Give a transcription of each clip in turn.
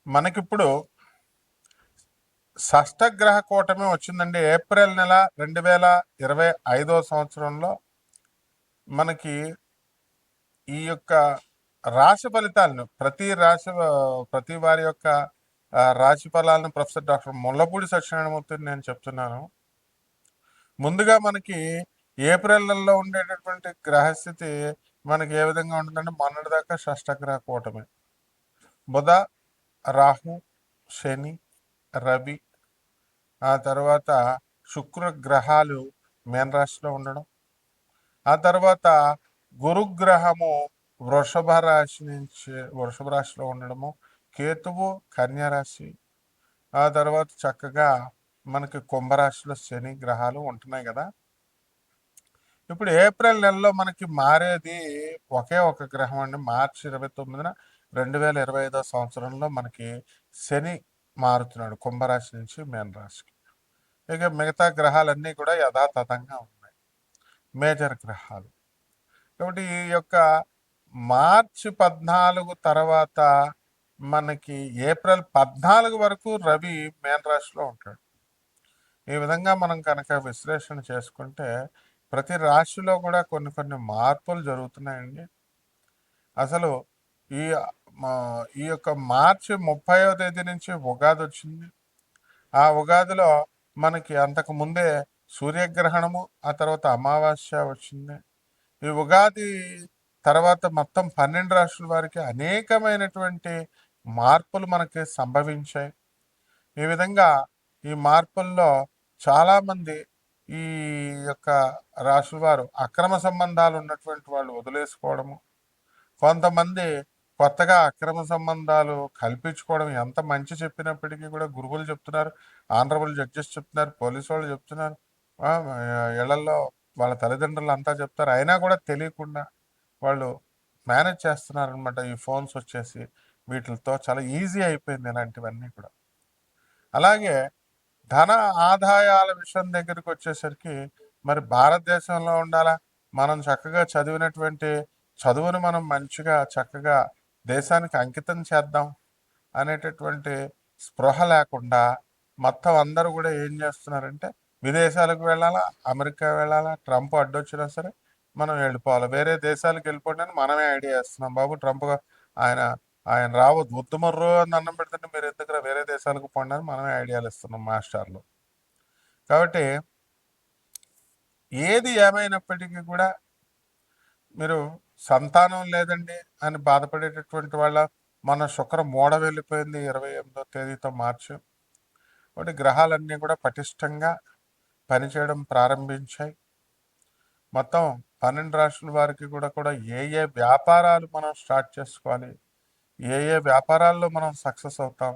మనకిప్పుడు షష్టగ్రహ కూటమి వచ్చిందండి. ఏప్రిల్ నెల 2025 సంవత్సరంలో మనకి ఈ యొక్క రాశి ఫలితాలను ప్రతి వారి యొక్క రాశి ఫలాలను ప్రొఫెసర్ డాక్టర్ ముల్లపూడి సత్యనారాయణమూర్తిని నేను చెప్తున్నాను. ముందుగా మనకి ఏప్రిల్ నెలలో ఉండేటటువంటి గ్రహస్థితి మనకి ఏ విధంగా ఉంటుందంటే, మొన్నటిదాకా షష్టగ్రహ కూటమి బుధ, రాహు, శని, రవి, ఆ తర్వాత శుక్ర గ్రహాలు మీనరాశిలో ఉండడం, ఆ తర్వాత గురుగ్రహము వృషభ రాశిలో ఉండడము, కేతువు కన్యారాశి, ఆ తర్వాత చక్కగా మనకి కుంభరాశిలో శని గ్రహాలు ఉంటున్నాయి కదా. ఇప్పుడు ఏప్రిల్ నెలలో మనకి మారేది ఒకే ఒక గ్రహం అండి. మార్చి 29న 2025 సంవత్సరంలో మనకి శని మారుతున్నాడు కుంభరాశి నుంచి మీనరాశికి. ఇక మిగతా గ్రహాలన్నీ కూడా యథాతథంగా ఉన్నాయి, మేజర్ గ్రహాలు. కాబట్టి ఈ యొక్క మార్చి 14 తర్వాత మనకి ఏప్రిల్ 14 వరకు రవి మీనరాశిలో ఉంటాడు. ఈ విధంగా మనం కనుక విశ్లేషణ చేసుకుంటే ప్రతి రాశిలో కూడా కొన్ని కొన్ని మార్పులు జరుగుతున్నాయండి. అసలు ఈ ఈ యొక్క మార్చి 30వ తేదీ నుంచి ఉగాది వచ్చింది. ఆ ఉగాదిలో మనకి అంతకు ముందే సూర్యగ్రహణము, ఆ తర్వాత అమావాస్య వచ్చింది. ఈ ఉగాది తర్వాత మొత్తం 12 రాష్ట్రాల వారికి అనేకమైనటువంటి మార్పులు మనకి సంభవించాయి. ఈ విధంగా ఈ మార్పుల్లో చాలామంది ఈ యొక్క రాశుల వారు అక్రమ సంబంధాలు ఉన్నటువంటి వాళ్ళు వదిలేసుకోవడము, కొంతమంది కొత్తగా అక్రమ సంబంధాలు కల్పించుకోవడం. ఎంత మంచి చెప్పినప్పటికీ కూడా గురువులు చెప్తున్నారు, ఆనరబుల్ జడ్జెస్ చెప్తున్నారు, పోలీసు వాళ్ళు చెప్తున్నారు, ఇళ్లలో వాళ్ళ తల్లిదండ్రులు అంతా చెప్తారు, అయినా కూడా తెలియకుండా వాళ్ళు మేనేజ్ చేస్తున్నారనమాట. ఈ ఫోన్స్ వచ్చేసి వీటితో చాలా ఈజీ అయిపోయింది ఇలాంటివన్నీ కూడా. అలాగే ధన ఆదాయాల విషయం దగ్గరికి వచ్చేసరికి మరి భారతదేశంలో ఉండాలా, మనం చక్కగా చదివినటువంటి చదువును మనం మంచిగా చక్కగా దేశానికి అంకితం చేద్దాం అనేటటువంటి స్పృహ లేకుండా మొత్తం అందరూ కూడా ఏం చేస్తున్నారంటే, విదేశాలకు వెళ్ళాలా, అమెరికా వెళ్ళాలా, ట్రంప్ అడ్డొచ్చినా సరే మనం వెళ్ళిపోవాలి, వేరే దేశాలకు వెళ్ళిపోండి అని మనమే ఐడియా ఇస్తున్నాం. బాబు ట్రంప్ ఆయన ఆయన రావద్దు, ఉత్తమర్రు అని అన్నం పెడుతుంటే మీరు ఎందుకు వేరే దేశాలకు పోండి అని మనమే ఐడియాలు ఇస్తున్నాం మాస్టర్లు. కాబట్టి ఏది ఏమైనప్పటికీ కూడా మీరు సంతానం లేదండి అని బాధపడేటటువంటి వాళ్ళ, మన శుక్ర మూడ వెళ్ళిపోయింది 28వ తేదీతో మార్చి. కాబట్టి గ్రహాలన్నీ కూడా పటిష్టంగా పనిచేయడం ప్రారంభించాయి. మొత్తం 12 రాష్ట్రాల వారికి కూడా ఏ ఏ వ్యాపారాలు మనం స్టార్ట్ చేసుకోవాలి, ఏ ఏ వ్యాపారాల్లో మనం సక్సెస్ అవుతాం,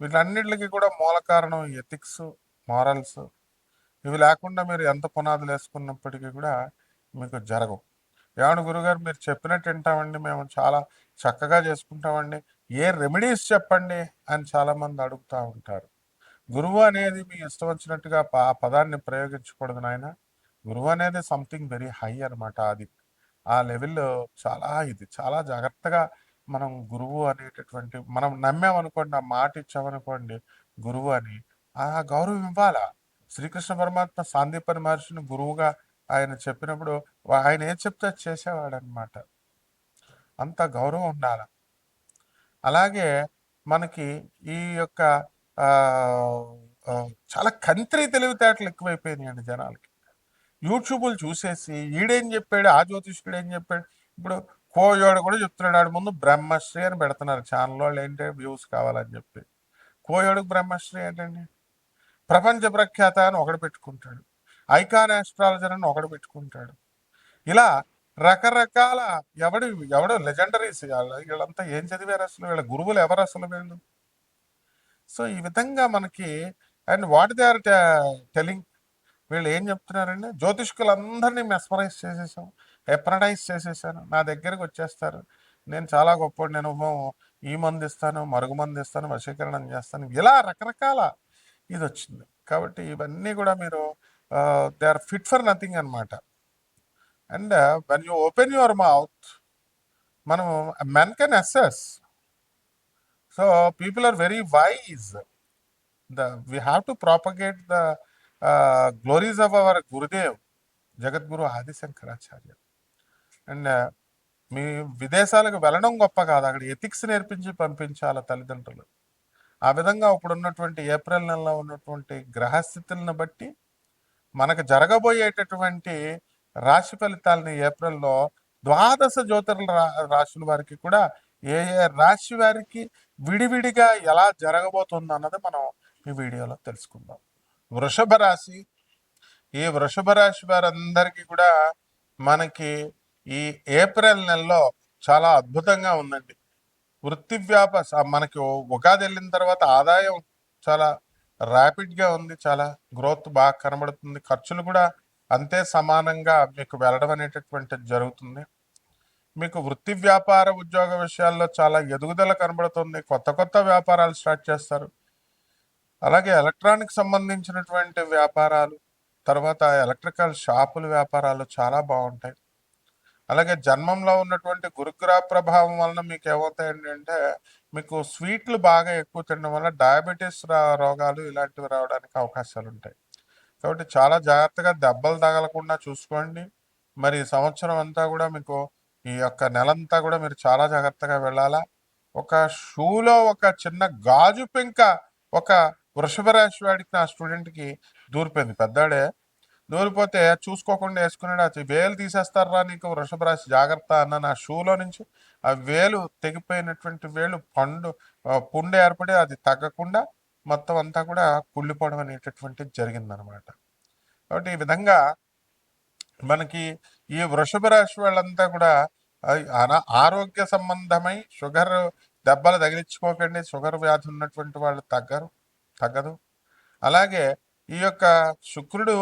వీటన్నిటికి కూడా మూల కారణం ఎథిక్స్, మారల్స్. ఇవి లేకుండా మీరు ఎంత పునాదులు వేసుకున్నప్పటికీ కూడా మీకు జరగవు. ఏమన్నా గురుగారు మీరు చెప్పినట్టు వింటామండి, మేము చాలా చక్కగా చేసుకుంటామండి, ఏ రెమెడీస్ చెప్పండి అని చాలామంది అడుగుతూ ఉంటారు. గురువు అనేది మీ ఇష్టం వచ్చినట్టుగా ఆ పదాన్ని ప్రయోగించకూడదు నాయన. గురువు అనేది సంథింగ్ వెరీ హై అనమాట. అది ఆ లెవెల్లో చాలా జాగ్రత్తగా మనం గురువు అనేటటువంటి మనం నమ్మామనుకోండి, ఆ మాట ఇచ్చామనుకోండి గురువు అని, ఆ గౌరవం ఇవ్వాలా. శ్రీకృష్ణ పరమాత్మ సాందీపని మహర్షిని గురువుగా ఆయన చెప్పినప్పుడు ఆయన ఏం చెప్తే చేసేవాడు అనమాట. అంత గౌరవం ఉండాలి. అలాగే మనకి ఈ యొక్క చాలా కంత్రి తెలివితేటలు ఎక్కువైపోయినాయండి జనాలకి. యూట్యూబ్లు చూసేసి ఈడేం చెప్పాడు, ఆ జ్యోతిష్కుడు ఏం చెప్పాడు. ఇప్పుడు కోయోడు కూడా చెప్తున్నాడు, ఆడు ముందు బ్రహ్మశ్రీ అని పెడుతున్నారు ఛానల్ వాళ్ళు, ఏంటంటే వ్యూస్ కావాలని చెప్పి. కోయోడుకు బ్రహ్మశ్రీ ఏంటండి? ప్రపంచ ప్రఖ్యాత అని ఒకడు పెట్టుకుంటాడు, ఐకాన్ ఆస్ట్రాలజర్ అని ఒకడు పెట్టుకుంటాడు. ఇలా రకరకాల ఎవడు లెజెండరీస్ వీళ్ళంతా ఏం చదివారు అసలు, వీళ్ళ గురువులు ఎవరు అసలు వీళ్ళు? సో ఈ విధంగా మనకి, and what they are telling, వీళ్ళు ఏం చెప్తున్నారండి, జ్యోతిష్కులందరినీ మెస్మరైజ్ చేసేసాం, ఎప్రడైజ్ చేసేసాను, నా దగ్గరికి వచ్చేస్తారు, నేను చాలా గొప్ప, నేను ఈ మంది ఇస్తాను, మరుగు మంది ఇస్తాను, వశీకరణం చేస్తాను, ఇలా రకరకాల ఇది వచ్చింది. కాబట్టి ఇవన్నీ కూడా మీరు they are fit for nothing అనమాట. And when you open your mouth, మనం men can assess. So people are very wise. We have to propagate the glories of our Gurudev, Jagadguru Adishankaracharya. And మీ విదేశాలకు వెళ్ళడం గొప్ప కాదు, అక్కడ ఎథిక్స్ నేర్పించి పంపించాల తల్లిదండ్రులు. ఆ విధంగా ఇప్పుడు ఉన్నటువంటి ఏప్రిల్ నెలలో ఉన్నటువంటి గ్రహస్థితులను బట్టి మనకు జరగబోయేటటువంటి రాశి ఫలితాలని ఏప్రిల్లో ద్వాదశ జ్యోతిర్ల రాశుల వారికి కూడా ఏ ఏ రాశి వారికి విడివిడిగా ఎలా జరగబోతుంది అన్నది మనం ఈ వీడియోలో తెలుసుకుందాం. వృషభ రాశి, ఈ వృషభ రాశి వారందరికీ కూడా మనకి ఈ ఏప్రిల్ నెలలో చాలా అద్భుతంగా ఉందండి. వృత్తి మనకి ఉగాది వెళ్ళిన తర్వాత ఆదాయం చాలా ర్యాపిడ్గా ఉంది, చాలా గ్రోత్ బాగా కనబడుతుంది. ఖర్చులు కూడా అంతే సమానంగా మీకు వెళ్ళడం అనేటటువంటిది జరుగుతుంది. మీకు వృత్తి వ్యాపార ఉద్యోగ విషయాల్లో చాలా ఎదుగుదల కనబడుతుంది. కొత్త కొత్త వ్యాపారాలు స్టార్ట్ చేస్తారు. అలాగే ఎలక్ట్రానిక్ సంబంధించినటువంటి వ్యాపారాలు, తర్వాత ఎలక్ట్రికల్ షాపుల వ్యాపారాలు చాలా బాగుంటాయి. అలాగే జన్మంలో ఉన్నటువంటి గురుగ్రహ ప్రభావం వలన మీకు ఏమవుతాయండి అంటే, మీకు స్వీట్లు బాగా ఎక్కువ తినడం వల్ల డయాబెటీస్ రోగాలు ఇలాంటివి రావడానికి అవకాశాలు ఉంటాయి. కాబట్టి చాలా జాగ్రత్తగా దెబ్బలు తగలకుండా చూసుకోండి. మరి ఈ సంవత్సరం అంతా కూడా మీకు ఈ యొక్క నెలంతా కూడా మీరు చాలా జాగ్రత్తగా వెళ్ళాలా. ఒక షూలో ఒక చిన్న గాజు పెంక ఒక వృషభ రాశి వాడికి, నా స్టూడెంట్కి దూరిపోయింది. పెద్దాడే దూరిపోతే చూసుకోకుండా వేసుకున్నాడు. అది వేలు తీసేస్తారా నీకు వృషభ రాశి జాగ్రత్త అన్న నా షూలో నుంచి ఆ వేలు తెగిపోయినటువంటి వేలు పుండు ఏర్పడి అది తగ్గకుండా మొత్తం అంతా కూడా కుళ్ళిపోవడం అనేటటువంటిది జరిగిందనమాట. కాబట్టి ఈ విధంగా మనకి ఈ వృషభ రాశి వాళ్ళంతా కూడా ఆరోగ్య సంబంధమై షుగర్ దెబ్బలు తగిలించుకోకండి. షుగర్ వ్యాధి ఉన్నటువంటి వాళ్ళు తగ్గదు. అలాగే ఈ యొక్క శుక్రుడు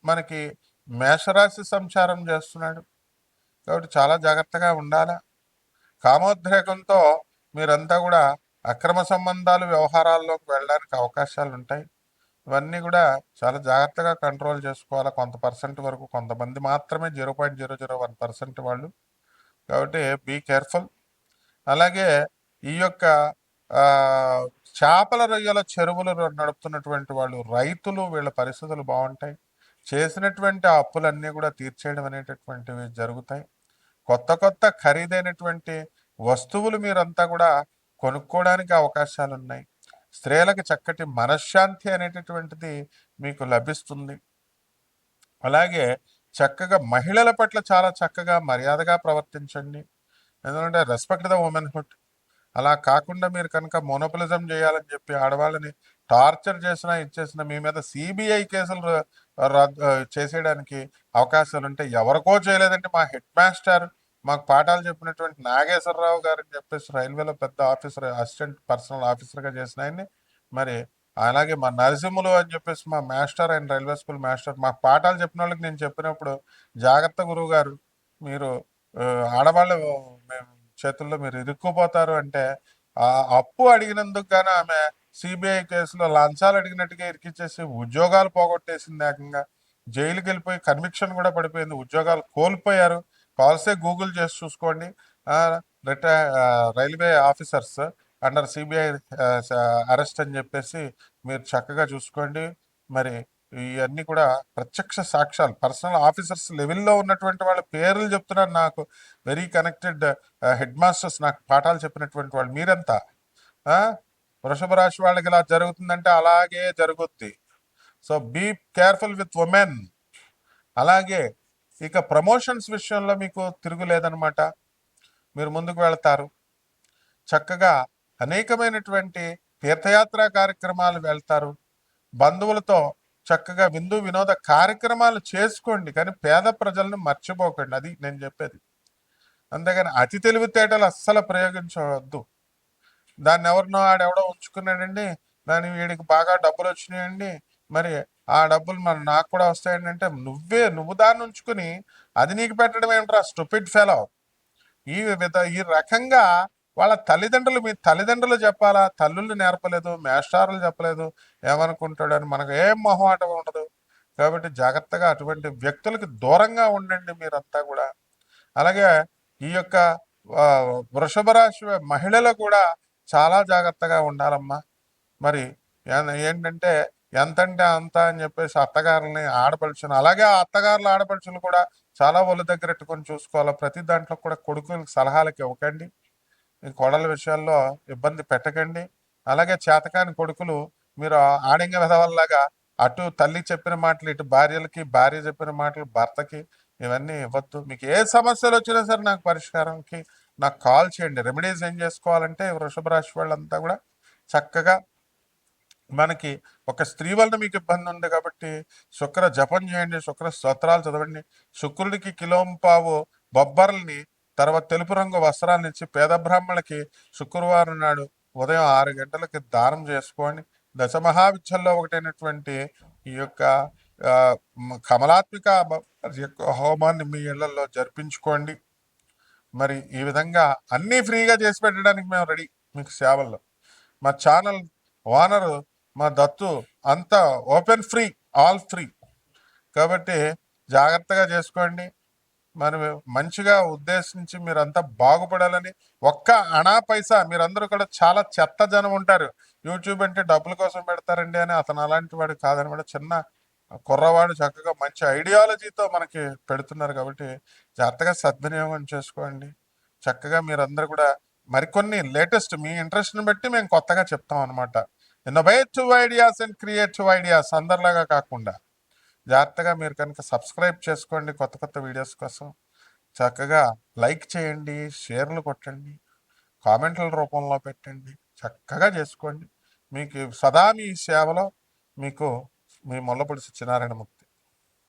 మనకి మేషరాశి సంచారం చేస్తున్నాడు, కాబట్టి చాలా జాగ్రత్తగా ఉండాలి. కామోద్రేకంతో మీరంతా కూడా అక్రమ సంబంధాలు వ్యవహారాల్లోకి వెళ్ళడానికి అవకాశాలు ఉంటాయి. ఇవన్నీ కూడా చాలా జాగ్రత్తగా కంట్రోల్ చేసుకోవాలి. కొంత పర్సెంట్ వరకు, కొంతమంది మాత్రమే 0.001% వాళ్ళు, కాబట్టి బీ కేర్ఫుల్. అలాగే ఈ యొక్క చేపల రొయ్యల చెరువులు నడుపుతున్నటువంటి వాళ్ళు, రైతులు, వీళ్ళ పరిస్థితులు బాగుంటాయి. చేసినటువంటి అప్పులన్నీ కూడా తీర్చేయడం అనేటటువంటివి జరుగుతాయి. కొత్త కొత్త ఖరీదైనటువంటి వస్తువులు మీరంతా కూడా కొనుక్కోవడానికి అవకాశాలు ఉన్నాయి. స్త్రీలకు చక్కటి మనశ్శాంతి అనేటటువంటిది మీకు లభిస్తుంది. అలాగే చక్కగా మహిళల పట్ల చాలా చక్కగా మర్యాదగా ప్రవర్తించండి. ఎందుకంటే రెస్పెక్ట్ ద ఉమెన్హుడ్. అలా కాకుండా మీరు కనుక మోనోపలిజం చేయాలని చెప్పి ఆడవాళ్ళని టార్చర్ చేసినా ఇచ్చేసినా మీ మీద సిబిఐ కేసులు చేసేయడానికి అవకాశాలు ఉంటాయి. ఎవరికో చేయలేదంటే మా హెడ్ మాస్టర్, మాకు పాఠాలు చెప్పినటువంటి నాగేశ్వరరావు గారు అని చెప్పేసి రైల్వేలో పెద్ద ఆఫీసర్, అసిస్టెంట్ పర్సనల్ ఆఫీసర్గా చేసిన ఆయన్ని, మరి అలాగే మా నరసింహులు అని చెప్పేసి మా మాస్టర్, ఆయన రైల్వే స్కూల్ మాస్టర్, మాకు పాఠాలు చెప్పిన వాళ్ళకి నేను చెప్పినప్పుడు, జాగ్రత్త గురువు గారు, మీరు ఆడవాళ్ళు చేతుల్లో మీరు ఇరుక్కుపోతారు అంటే, ఆ అప్పు అడిగినందుకు గాను ఆమె సిబిఐ కేసులో లంచాలు అడిగినట్టుగా ఇరికిచ్చేసి ఉద్యోగాలు పోగొట్టేసింది. ఏకంగా జైలుకి వెళ్ళిపోయి కన్విక్షన్ కూడా పడిపోయింది, ఉద్యోగాలు కోల్పోయారు. కాల్సే గూగుల్ చేసి చూసుకోండి. Railway officers under CBI arrest అని చెప్పేసి మీరు చక్కగా చూసుకోండి. మరి ఇవన్నీ కూడా ప్రత్యక్ష సాక్ష్యాలు. పర్సనల్ ఆఫీసర్స్ లెవెల్లో ఉన్నటువంటి వాళ్ళ పేర్లు చెప్తున్నారు, నాకు వెరీ కనెక్టెడ్ హెడ్ మాస్టర్స్, నాకు పాఠాలు చెప్పినటువంటి వాళ్ళు. మీరంతా వృషభ రాశి వాళ్ళకి ఇలా జరుగుతుందంటే అలాగే జరుగుద్ది. So be careful with women. అలాగే ఇక ప్రమోషన్స్ విషయంలో మీకు తిరుగులేదనమాట. మీరు ముందుకు వెళ్తారు. చక్కగా అనేకమైనటువంటి తీర్థయాత్ర కార్యక్రమాలు వెళ్తారు. బంధువులతో చక్కగా విందు వినోద కార్యక్రమాలు చేసుకోండి, కానీ పేద ప్రజలను మర్చిపోకండి. అది నేను చెప్పేది. అంతేగాని అతి తెలివితేటలు అస్సలు ప్రయోగించవద్దు. దాన్ని ఆడెవడో ఉంచుకున్నాడండి, దాని వీడికి బాగా డబ్బులు వచ్చినాయండి, మరి ఆ డబ్బులు మరి నాకు కూడా వస్తాయండి అంటే, నువ్వు దాన్ని ఉంచుకుని అది నీకు పెట్టడం ఏమిట్రా స్టూపిడ్ ఫెలో. ఈ రకంగా వాళ్ళ తల్లిదండ్రులు, మీ తల్లిదండ్రులు చెప్పాలా, తల్లుళ్ళు నేర్పలేదు, మేస్టార్లు చెప్పలేదు, ఏమనుకుంటాడని మనకు ఏం మొహమాటం ఉండదు. కాబట్టి జాగ్రత్తగా అటువంటి వ్యక్తులకి దూరంగా ఉండండి మీరంతా కూడా. అలాగే ఈ యొక్క వృషభ రాశి మహిళలు కూడా చాలా జాగ్రత్తగా ఉండాలమ్మా. మరి ఏంటంటే ఎంతంటే అంత అని చెప్పేసి అత్తగారులని ఆడపడుచుని, అలాగే ఆ అత్తగారుల ఆడపడుచులు కూడా చాలా ఒళ్ళు దగ్గరెట్టుకొని చూసుకోవాలి. ప్రతి దాంట్లో కూడా కొడుకులకు సలహాలకి ఇవ్వకండి, ఈ కోడల విషయాల్లో ఇబ్బంది పెట్టకండి. అలాగే చేతకాని కొడుకులు మీరు ఆడింగ విధవల్లాగా అటు తల్లి చెప్పిన మాటలు ఇటు భార్యలకి, భార్య చెప్పిన మాటలు భర్తకి, ఇవన్నీ ఇవ్వద్దు. మీకు ఏ సమస్యలు వచ్చినా సరే నాకు పరిష్కారంకి నాకు కాల్ చేయండి. రెమెడీస్ ఏం చేసుకోవాలంటే వృషభ రాశి వాళ్ళంతా కూడా చక్కగా మనకి ఒక స్త్రీ వలన మీకు ఇబ్బంది ఉంది కాబట్టి శుక్ర జపం చేయండి, శుక్ర స్తోత్రాలు చదవండి. శుక్రుడికి కిలోంపావు బొబ్బర్లని, తర్వాత తెలుపు రంగు వస్త్రాన్ని ఇచ్చి పేద బ్రాహ్మణులకి శుక్రవారం నాడు ఉదయం 6 గంటలకి దానం చేసుకోండి. దశమహావిద్యల్లో ఒకటైనటువంటి ఈ యొక్క కమలాత్మిక యొక్క హోమాన్ని మీ ఇళ్లలో జరిపించుకోండి. మరి ఈ విధంగా అన్నీ ఫ్రీగా చేసి పెట్టడానికి మేము రెడీ మీకు సేవల్లో. మా ఛానల్ ఓనరు మా దత్తు అంతా ఓపెన్ ఫ్రీ, ఆల్ ఫ్రీ. కాబట్టి జాగ్రత్తగా చేసుకోండి. మరి మంచిగా ఉద్దేశించి మీరంతా బాగుపడాలని. ఒక్క అణా పైసా, మీరందరూ కూడా చాలా చెత్త జనం ఉంటారు, యూట్యూబ్ అంటే డబ్బుల కోసం పెడతారండి అని. అతను అలాంటి వాడు కాదనమాట. చిన్న కుర్రవాడు చక్కగా మంచి ఐడియాలజీతో మనకి పెడుతున్నారు కాబట్టి జాగ్రత్తగా సద్వినియోగం చేసుకోండి. చక్కగా మీరందరూ కూడా మరికొన్ని లేటెస్ట్ మీ ఇంట్రెస్ట్ని బట్టి మేము కొత్తగా చెప్తాం అనమాట. Innovative ideas and creative ideas, అందరిలాగా కాకుండా. జాగ్రత్తగా మీరు కనుక సబ్స్క్రైబ్ చేసుకోండి కొత్త కొత్త వీడియోస్ కోసం. చక్కగా లైక్ చేయండి, షేర్లు కొట్టండి, కామెంట్ల రూపంలో పెట్టండి. చక్కగా చేసుకోండి. మీకు సదా మీ సేవలో మీకు మీ ముల్లపూడి సత్యనారాయణ